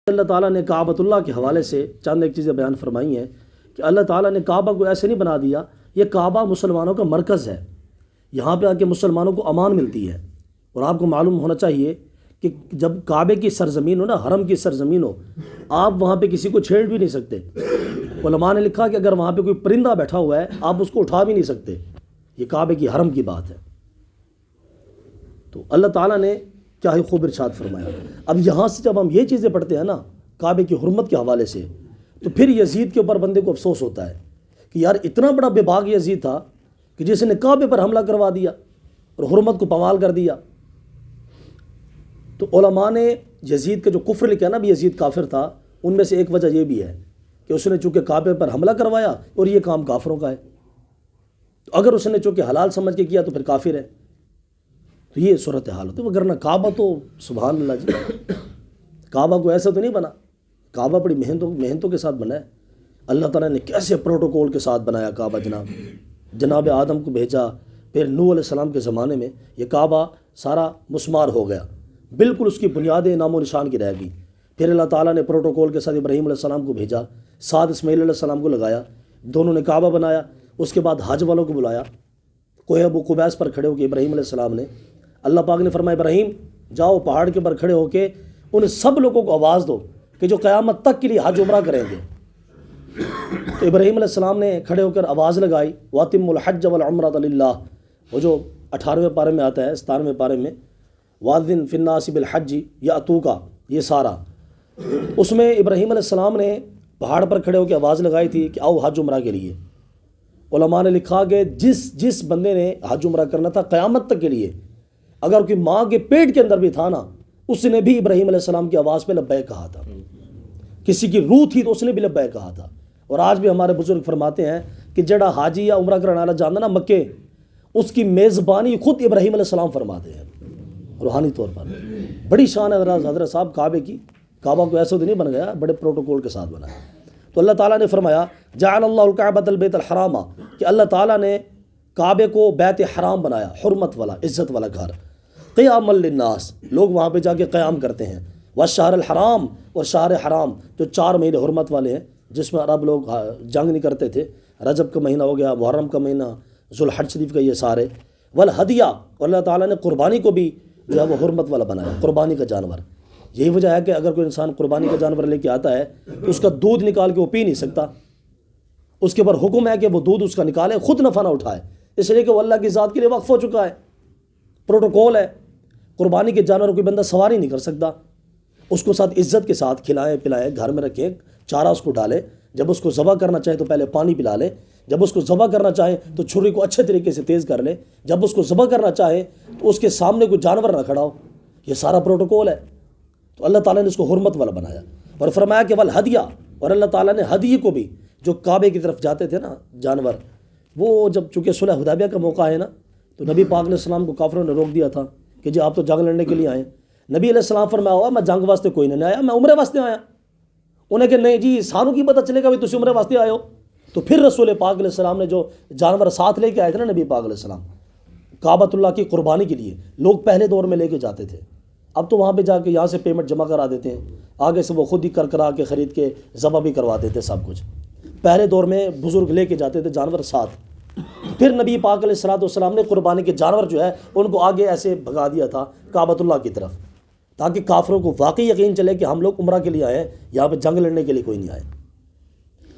اللہ تعالیٰ نے کعبۃ اللہ کے حوالے سے چند ایک چیزیں بیان فرمائی ہیں کہ اللہ تعالیٰ نے کعبہ کو ایسے نہیں بنا دیا، یہ کعبہ مسلمانوں کا مرکز ہے، یہاں پہ آ کے مسلمانوں کو امان ملتی ہے۔ اور آپ کو معلوم ہونا چاہیے کہ جب کعبے کی سرزمین ہو نا، حرم کی سرزمین ہو، آپ وہاں پہ کسی کو چھیڑ بھی نہیں سکتے۔ علماء نے لکھا کہ اگر وہاں پہ کوئی پرندہ بیٹھا ہوا ہے آپ اس کو اٹھا بھی نہیں سکتے، یہ کعبے کی حرم کی بات ہے۔ تو اللہ تعالیٰ نے کیا ہی خوب ارشاد فرمایا۔ اب یہاں سے جب ہم یہ چیزیں پڑھتے ہیں نا کعبے کی حرمت کے حوالے سے، تو پھر یزید کے اوپر بندے کو افسوس ہوتا ہے کہ یار اتنا بڑا بے باک یزید تھا کہ جس نے کعبے پر حملہ کروا دیا اور حرمت کو پامال کر دیا۔ تو علماء نے یزید کا جو کفر لکھا نا بھی یزید کافر تھا، ان میں سے ایک وجہ یہ بھی ہے کہ اس نے چونکہ کعبے پر حملہ کروایا اور یہ کام کافروں کا ہے، تو اگر اس نے چونکہ حلال سمجھ کے کیا تو پھر کافر ہے۔ تو یہ صورتحال ہوتی ہے، وگرنہ کعبہ تو سبحان اللہ جی، کعبہ کو ایسا تو نہیں بنا، کعبہ بڑی محنتوں کے ساتھ بنا ہے۔ اللہ تعالیٰ نے کیسے پروٹوکول کے ساتھ بنایا کعبہ، جناب آدم کو بھیجا، پھر نوح علیہ السلام کے زمانے میں یہ کعبہ سارا مسمار ہو گیا، بالکل اس کی بنیادیں نام و نشان کی رہ گئی۔ پھر اللہ تعالیٰ نے پروٹوکول کے ساتھ ابراہیم علیہ السلام کو بھیجا، ساتھ اسماعیل علیہ السلام کو لگایا، دونوں نے کعبہ بنایا۔ اس کے بعد حج والوں کو بلایا، کوہ ابو قبیس پر کھڑے ہو کے ابراہیم علیہ السلام نے، اللہ پاک نے فرمایا ابراہیم جاؤ پہاڑ کے پر کھڑے ہو کے ان سب لوگوں کو آواز دو کہ جو قیامت تک کے لیے حج عمرہ کریں گے۔ تو ابراہیم علیہ السلام نے کھڑے ہو کر آواز لگائی، وَأَتِمُّ الْحَجَّ وَالْعُمْرَةَ لِلَّهِ، وہ جو 18ویں پارے میں آتا ہے، 17ویں پارے میں وَأَذِّن فِي النَّاسِ بِالْحَجِّ يَأْتُوكَ، یہ سارا اس میں ابراہیم علیہ السلام نے پہاڑ پر کھڑے ہو کے آواز لگائی تھی کہ آؤ حج عمرہ کے لیے۔ علماء نے لکھا کہ جس بندے نے حج عمرہ کرنا تھا قیامت تک کے لیے، اگر کوئی ماں کے پیٹ کے اندر بھی تھا نا، اس نے بھی ابراہیم علیہ السلام کی آواز پہ لبیک کہا تھا۔ کسی کی روح تھی تو اس نے بھی لبیک کہا تھا۔ اور آج بھی ہمارے بزرگ فرماتے ہیں کہ جڑا حاجی یا عمرہ کرنے والا جانا نا مکے، اس کی میزبانی خود ابراہیم علیہ السلام فرماتے ہیں روحانی طور پر۔ بڑی شان ہے حضرت صاحب کعبے کی، کعبہ کو ایسا تو نہیں بن گیا، بڑے پروٹوکول کے ساتھ بنا ہے۔ تو اللہ تعالیٰ نے فرمایا جعل اللہ الکعبۃ البیت الحرام، کہ اللہ تعالیٰ نے کعبے کو بیت حرام بنایا، حرمت والا، عزت والا گھر، قیاما للناس، لوگ وہاں پہ جا کے قیام کرتے ہیں، والشہر الحرام، اور شہر حرام جو 4 مہینے حرمت والے ہیں جس میں عرب لوگ جنگ نہیں کرتے تھے، رجب کا مہینہ ہو گیا، محرم کا مہینہ، ذوالحج شریف کا، یہ سارے، والہدیہ، اور اللہ تعالیٰ نے قربانی کو بھی جو ہے وہ حرمت والا بنایا، قربانی کا جانور۔ یہی وجہ ہے کہ اگر کوئی انسان قربانی کا جانور لے کے آتا ہے تو اس کا دودھ نکال کے وہ پی نہیں سکتا، اس کے اوپر حکم ہے کہ وہ دودھ اس کا نکالے، خود نفع نہ اٹھائے، اس لیے کہ وہ اللہ کی ذات کے لیے وقف ہو چکا ہے، پروٹوکول ہے۔ قربانی کے جانور کوئی بندہ سواری نہیں کر سکتا، اس کو ساتھ عزت کے ساتھ کھلائیں پلائیں، گھر میں رکھیں، چارہ اس کو ڈالے، جب اس کو ذبح کرنا چاہے تو پہلے پانی پلا لے، جب اس کو ذبح کرنا چاہے تو چھری کو اچھے طریقے سے تیز کر لے، جب اس کو ذبح کرنا چاہے تو اس کے سامنے کوئی جانور نہ کھڑا ہو، یہ سارا پروٹوکول ہے۔ تو اللہ تعالیٰ نے اس کو حرمت والا بنایا، اور فرمایا کہ والہدیہ، اور اللہ تعالیٰ نے ہدیے کو بھی، جو کعبے کی طرف جاتے تھے نا جانور، وہ جب چونکہ صلح حدیبیہ کا موقع ہے نا، تو نبی پاک علیہ السلام کو کافروں نے روک دیا تھا کہ جی آپ تو جنگ لڑنے کے لیے آئے۔ نبی علیہ السلام فرمایا ہوا میں جنگ واسطے کوئی نہیں آیا، میں عمرے واسطے آیا۔ انہیں کہ نہیں جی سانوں کی پتہ چلے گا بھی تسی عمرے واسطے آئے ہو۔ تو پھر رسول پاک علیہ السلام نے جو جانور ساتھ لے کے آئے تھے نا نبی پاک علیہ السلام کعبۃ اللہ کی قربانی کے لیے، لوگ پہلے دور میں لے کے جاتے تھے، اب تو وہاں پہ جا کے یہاں سے پیمنٹ جمع کرا دیتے ہیں، آگے سے وہ خود ہی کرا کے خرید کے ذبح بھی کروا دیتے سب کچھ۔ پہلے دور میں بزرگ لے کے جاتے تھے جانور ساتھ، پھر نبی پاک علیہ السلام نے قربانی کے جانور جو ہے ان کو آگے ایسے بھگا دیا تھا کعبۃ اللہ کی طرف، تاکہ کافروں کو واقعی یقین چلے کہ ہم لوگ عمرہ کے لیے آئے ہیں، یہاں پہ جنگ لڑنے کے لیے کوئی نہیں آئے۔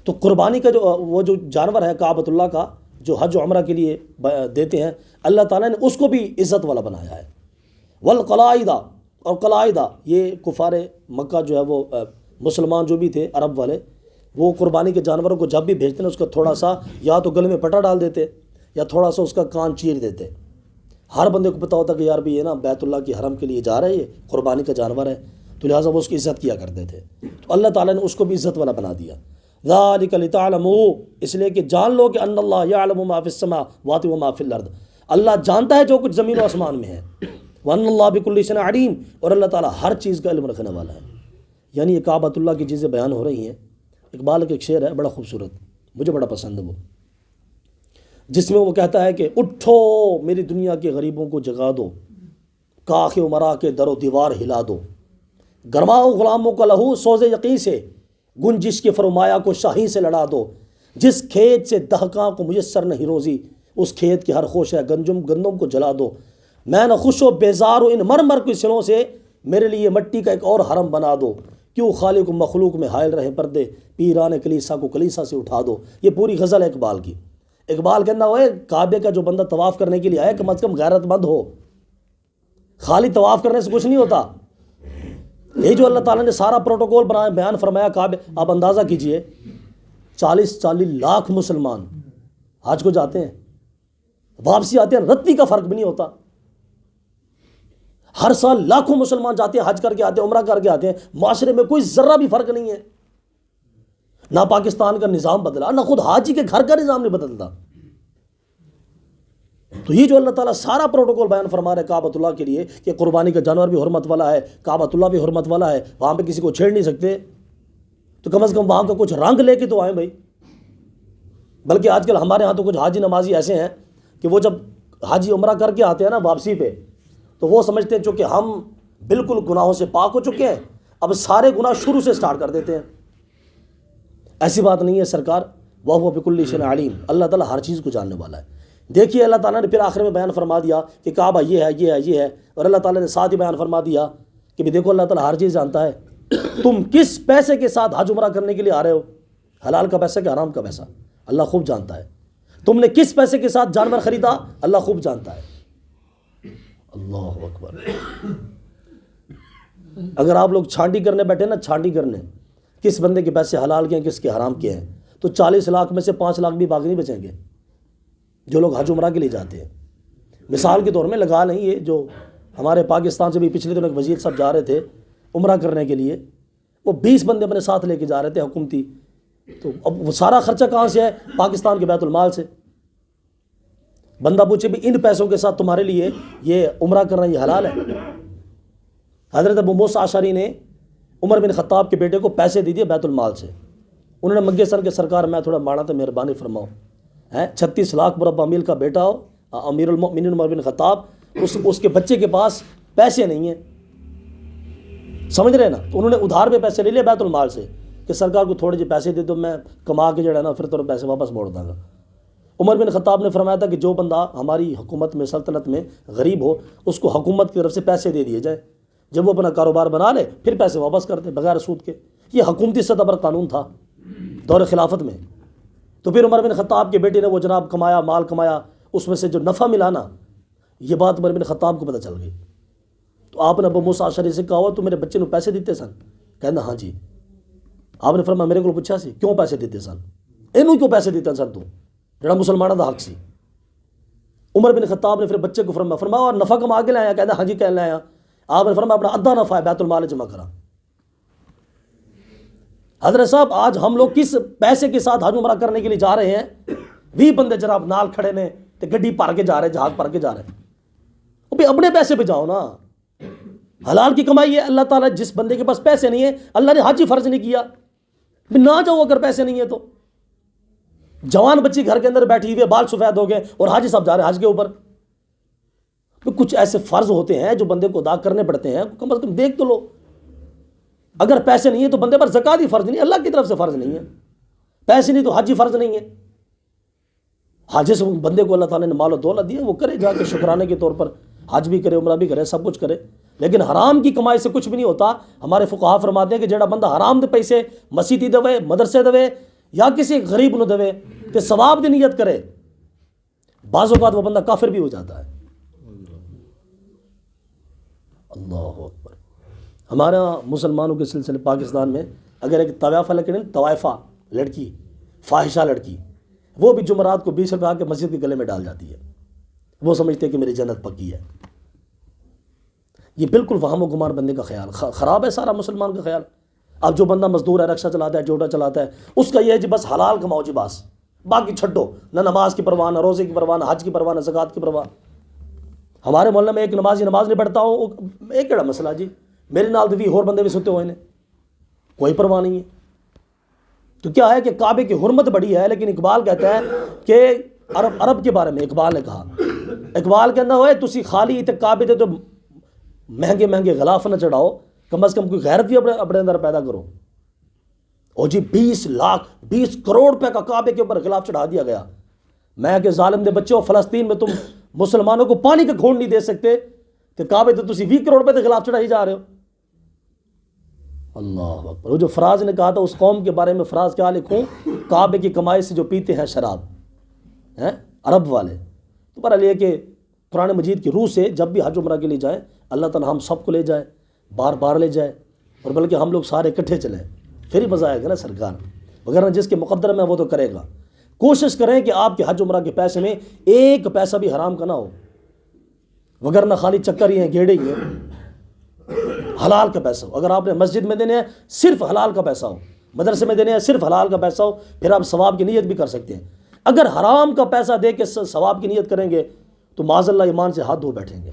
تو قربانی کا وہ جو جانور ہے کعبۃ اللہ کا، جو حج و عمرہ کے لیے دیتے ہیں، اللہ تعالیٰ نے اس کو بھی عزت والا بنایا ہے۔ والقلائد، اور قلائدہ یہ کفار مکہ جو ہے وہ مسلمان جو بھی تھے عرب والے، وہ قربانی کے جانوروں کو جب بھی بھیجتے ہیں اس کا تھوڑا سا یا تو گلے میں پٹا ڈال دیتے یا تھوڑا سا اس کا کان چیر دیتے۔ ہر بندے کو پتہ ہوتا کہ یار بھی یہ نا بیت اللہ کی حرم کے لیے جا رہا ہے، یہ قربانی کا جانور ہے، تو لہٰذا وہ اس کی عزت کیا کرتے تھے۔ تو اللہ تعالیٰ نے اس کو بھی عزت والا بنا دیا۔ ذالک لتعلموا، اس لیے کہ جان لو کہ ان اللہ یعلم ما فی السماوات و ما فی الارض، اللہ جانتا ہے جو کچھ زمین و آسمان میں ہے، وان اللہ بکل شیء علیم، اور اللہ تعالیٰ ہر چیز کا علم رکھنے والا ہے۔ یعنی یہ کعبۃ اللہ کی چیزیں بیان ہو رہی ہیں۔ اقبال کا ایک شعر ہے بڑا خوبصورت، مجھے بڑا پسند ہے وہ، جس میں وہ کہتا ہے کہ اٹھو میری دنیا کے غریبوں کو جگا دو، کاخ و مرا کے در و دیوار ہلا دو، گرماؤ غلاموں کا لہو سوز یقین سے، گنجش کے فرمایا کو شاہی سے لڑا دو، جس کھیت سے دہکاں کو میسر نہیں روزی، اس کھیت کی ہر خوش ہے گندم کو جلا دو، میں نہ خوش و بیزار ہوں ان مرمر کے سلوں سے، میرے لیے مٹی کا ایک اور حرم بنا دو، کیوں خالق و مخلوق میں حائل رہے پردے، پیران کلیسا کو کلیسا سے اٹھا دو۔ یہ پوری غزل ہے اقبال کی۔ اقبال کہنا ہوئے کعبے کا جو بندہ طواف کرنے کے لیے آئے کم از کم غیرت مند ہو، خالی طواف کرنے سے کچھ نہیں ہوتا۔ یہ جو اللہ تعالیٰ نے سارا پروٹوکول بنایا بیان فرمایا کعبے، آپ اندازہ کیجئے 40 لاکھ مسلمان حج کو جاتے ہیں، واپسی آتے ہیں، رتی کا فرق بھی نہیں ہوتا۔ ہر سال لاکھوں مسلمان جاتے ہیں، حج کر کے آتے ہیں، عمرہ کر کے آتے ہیں، معاشرے میں کوئی ذرہ بھی فرق نہیں ہے۔ نہ پاکستان کا نظام بدلا، نہ خود حاجی کے گھر کا نظام نہیں بدلتا۔ تو یہ جو اللہ تعالیٰ سارا پروٹوکول بیان فرما رہے کعبۃ اللہ کے لیے کہ قربانی کا جانور بھی حرمت والا ہے، کعبۃ اللہ بھی حرمت والا ہے، وہاں پہ کسی کو چھیڑ نہیں سکتے، تو کم از کم وہاں کا کچھ رنگ لے کے تو آئیں بھائی۔ بلکہ آج کل ہمارے ہاں تو کچھ حاجی نمازی ایسے ہیں کہ وہ جب حاجی عمرہ کر کے آتے ہیں نا واپسی پہ، تو وہ سمجھتے ہیں چونکہ ہم بالکل گناہوں سے پاک ہو چکے ہیں، اب سارے گناہ شروع سے سٹارٹ کر دیتے ہیں۔ ایسی بات نہیں ہے سرکار، وَهُوَ بِكُلِّ شَيْءٍ عَلِيمٌ، اللہ تعالیٰ ہر چیز کو جاننے والا ہے۔ دیکھیے اللہ تعالیٰ نے پھر آخر میں بیان فرما دیا کہ کعبہ یہ ہے یہ ہے یہ ہے، اور اللہ تعالیٰ نے ساتھ ہی بیان فرما دیا کہ بھی دیکھو اللہ تعالیٰ ہر چیز جانتا ہے، تم کس پیسے کے ساتھ حج عمرہ کرنے کے لیے آ رہے ہو، حلال کا پیسہ کہ حرام کا پیسہ، اللہ خوب جانتا ہے۔ تم نے کس پیسے کے ساتھ جانور خریدا، اللہ خوب جانتا ہے۔ اللہ اکبر۔ اگر آپ لوگ چھانٹی کرنے بیٹھے نا، چھانٹی کرنے کس بندے کے پیسے حلال کے ہیں کس کے حرام کے ہیں، تو 40 لاکھ میں سے 5 لاکھ بھی باقی نہیں بچیں گے جو لوگ حج عمرہ کے لیے جاتے ہیں۔ مثال کے طور میں لگا لیں، یہ جو ہمارے پاکستان سے بھی پچھلے دنوں ایک وزیر صاحب جا رہے تھے عمرہ کرنے کے لیے، وہ 20 بندے اپنے ساتھ لے کے جا رہے تھے حکومتی، تو اب وہ سارا خرچہ کہاں سے ہے؟ پاکستان کے بیت المال سے۔ بندہ پوچھے بھی ان پیسوں کے ساتھ تمہارے لیے یہ عمرہ کرنا یہ حلال ہے؟ حضرت ابو موسیٰ اشعری نے عمر بن خطاب کے بیٹے کو پیسے دے دیے بیت المال سے، انہوں نے منگے سن کہ سرکار میں تھوڑا مانا تو مہربانی فرماؤ، 36 لاکھ مربع میل کا بیٹا ہو امیر المؤمنین عمر بن خطاب، اس کے بچے کے پاس پیسے نہیں ہیں، سمجھ رہے نا؟ تو انہوں نے ادھار پہ پیسے لے لیا بیت المال سے کہ سرکار کو تھوڑے جی پیسے دے دو، میں کما کے جو ہے نا پھر تمہیں پیسے واپس موڑ دوں گا۔ عمر بن خطاب نے فرمایا تھا کہ جو بندہ ہماری حکومت میں سلطنت میں غریب ہو اس کو حکومت کی طرف سے پیسے دے دیے جائے، جب وہ اپنا کاروبار بنا لے پھر پیسے واپس کر دے بغیر سود کے۔ یہ حکومتی سطح پر قانون تھا دور خلافت میں۔ تو پھر عمر بن خطاب کے بیٹے نے وہ جناب کمایا، مال کمایا، اس میں سے جو نفع ملا نا، یہ بات عمر بن خطاب کو پتہ چل گئی۔ تو آپ نے ابو موسیٰ اشعری سے کہا ہوا تو میرے بچے نے پیسے دیتے سن؟ کہنا ہاں جی۔ آپ نے فرمایا میرے کو پوچھا سی کیوں پیسے دیتے سن، اینوں کیوں پیسے دیتے سن تو جڑا مسلمانوں دا حق سی؟ عمر بن خطاب نے پھر بچے کو فرمایا اور نفع کما کے لایا؟ کہنا ہاں جی کہہ لایا۔ آپ نے فرمایا اپنا آدھا نفع ہے بیت المال جمع کرا۔ حضرت صاحب آج ہم لوگ کس پیسے کے ساتھ حج عمرہ کرنے کے لیے جا رہے ہیں؟ 20 بندے جناب نال کھڑے نے تے گڈی بھر کے جا رہے، جہاز بھر کے جا رہے ہیں، وہ بھی اپنے پیسے پہ جاؤ نا، حلال کی کمائی ہے۔ اللہ تعالیٰ جس بندے کے پاس پیسے نہیں ہیں اللہ نے حج ہی فرض نہیں کیا، نہ جاؤ اگر پیسے نہیں ہیں تو۔ جوان بچی گھر کے اندر بیٹھی ہوئی، بال سفید ہو گئے اور حاجی صاحب جا رہے ہیں حج کے اوپر۔ کچھ ایسے فرض ہوتے ہیں جو بندے کو ادا کرنے پڑتے ہیں، کم از کم دیکھ تو لو۔ اگر پیسے نہیں ہیں تو بندے پر زکوٰۃ ہی فرض نہیں، اللہ کی طرف سے فرض نہیں ہے۔ پیسے نہیں تو حج ہی فرض نہیں ہے۔ حج سے بندے کو اللہ تعالیٰ نے مال و دولت دیا، وہ کرے جا کے شکرانے کے طور پر، حج بھی کرے، عمرہ بھی کرے، سب کچھ کرے، لیکن حرام کی کمائی سے کچھ بھی نہیں ہوتا۔ ہمارے فقہا فرماتے ہیں کہ جڑا بندہ حرام دے پیسے مسیتی دوے، مدرسے دوے یا کسی غریب نو دوے کہ ثواب دی نیت کرے، بعض اوقات وہ بندہ کافر بھی ہو جاتا ہے۔ اللہ اکبر۔ ہمارا مسلمانوں کے سلسلے پاکستان میں اگر ایک طوائفہ لڑکی، فاحشہ لڑکی، وہ بھی جمعرات کو 20 روپے آ کے مسجد کے گلے میں ڈال جاتی ہے، وہ سمجھتے ہیں کہ میری جنت پکی ہے۔ یہ بالکل وہم و گمان بندے کا خیال خراب ہے، سارا مسلمان کا خیال۔ اب جو بندہ مزدور ہے، رکشہ چلاتا ہے، جوڑا چلاتا ہے، اس کا یہ ہے جی بس حلال کماؤ جی بس، باقی چھڈو، نہ نماز کی پرواہ، نہ روزے کی پرواہ، نہ حج کی پرواہ، نہ زکوٰۃ کی پرواہ۔ ہمارے محلے میں ایک نمازی نماز نہیں پڑھتا ہوں، ایک کیڑا مسئلہ جی، میرے نال تو بھی اور بندے بھی ستے ہوئے ہیں، کوئی پرواہ نہیں ہے۔ تو کیا ہے کہ کعبے کی حرمت بڑی ہے، لیکن اقبال کہتا ہے کہ عرب کے بارے میں اقبال نے کہا، اقبال کہنا ہوئے تسی خالی تے کعبے تے تو مہنگے مہنگے غلاف نہ چڑھاؤ، کم از کم کوئی غیرت بھی اپنے اندر پیدا کرو. اور جی 20 کروڑ روپے کا کعبے کے اوپر غلاف چڑھا دیا گیا. میں کہ ظالم دے بچوں، فلسطین میں تم مسلمانوں کو پانی کا گھونٹ نہیں دے سکتے کہ کعبے تو تسی 20 کروڑ روپے کے خلاف چڑھائی جا رہے ہو. اللہ اکبر. وہ جو فراز نے کہا تھا اس قوم کے بارے میں، فراز کیا لکھوں؟ کعبے کی کمائی سے جو پیتے ہیں شراب، ہیں عرب والے. تو بہرحال یہ کہ قرآن مجید کی روح سے جب بھی حج عمرہ کے لیے جائیں، اللہ تعالیٰ ہم سب کو لے جائے، بار بار لے جائے، اور بلکہ ہم لوگ سارے اکٹھے چلیں، پھر ہی مزہ آئے گا نا سرکار. وغیرہ جس کے مقدر میں وہ تو کرے گا. کوشش کریں کہ آپ کے حج عمرہ کے پیسے میں ایک پیسہ بھی حرام کا نہ ہو، وغیرہ خالی چکر ہی ہیں، گھیڑے ہی ہیں. حلال کا پیسہ ہو. اگر آپ نے مسجد میں دینے ہیں صرف حلال کا پیسہ ہو، مدرسے میں دینے ہیں صرف حلال کا پیسہ ہو، پھر آپ ثواب کی نیت بھی کر سکتے ہیں. اگر حرام کا پیسہ دے کے ثواب کی نیت کریں گے تو معاذ اللہ ایمان سے ہاتھ دھو بیٹھیں گے.